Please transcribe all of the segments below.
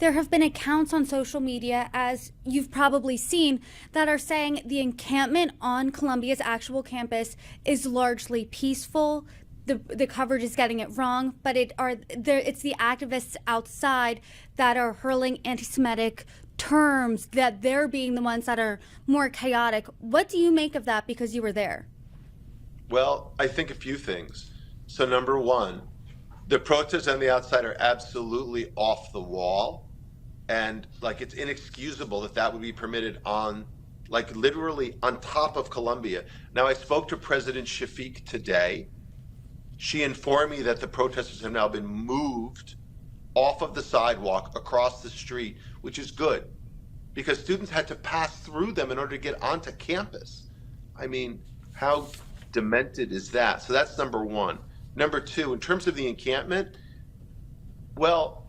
there have been accounts on social media, as you've probably seen, that are saying the encampment on Columbia's actual campus is largely peaceful. The coverage is getting it wrong, but it's the activists outside that are hurling anti-Semitic terms, that they're being the ones that are more chaotic. What do you make of that, because you were there? Well, I think a few things. So number one, the protests on the outside are absolutely off the wall, and like it's inexcusable that that would be permitted on, like literally on top of Columbia. Now, I spoke to President Shafiq today. She informed me that the protesters have now been moved off of the sidewalk across the street, which is good because students had to pass through them in order to get onto campus. I mean, how demented is that? So that's number one. Number two, in terms of the encampment, well,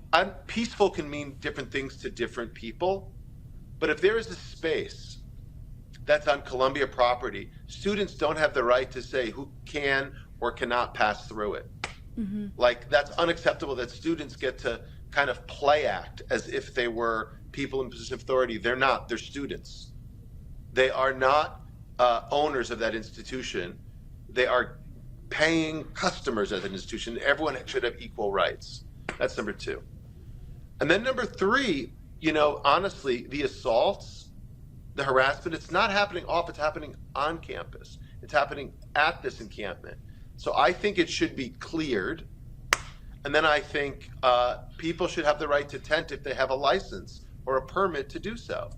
peaceful can mean different things to different people. But if there is a space that's on Columbia property, students don't have the right to say who can or cannot pass through it. Mm-hmm. Like, that's unacceptable that students get to kind of play act as if they were people in position of authority. They're not, they're students. They are not owners of that institution. They are paying customers at an institution. Everyone should have equal rights. That's number two. And then number three, you know, honestly, the assaults, the harassment, it's not happening off, it's happening on campus. It's happening at this encampment. So I think it should be cleared. And then I think people should have the right to tent if they have a license or a permit to do so.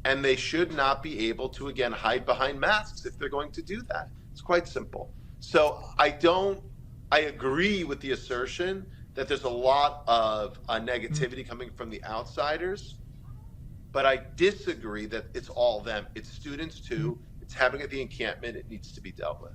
And they should not be able to, again, hide behind masks if they're going to do that. It's quite simple. So I agree with the assertion that there's a lot of negativity coming from the outsiders, but I disagree that it's all them. It's students too. It's happening at the encampment. It needs to be dealt with.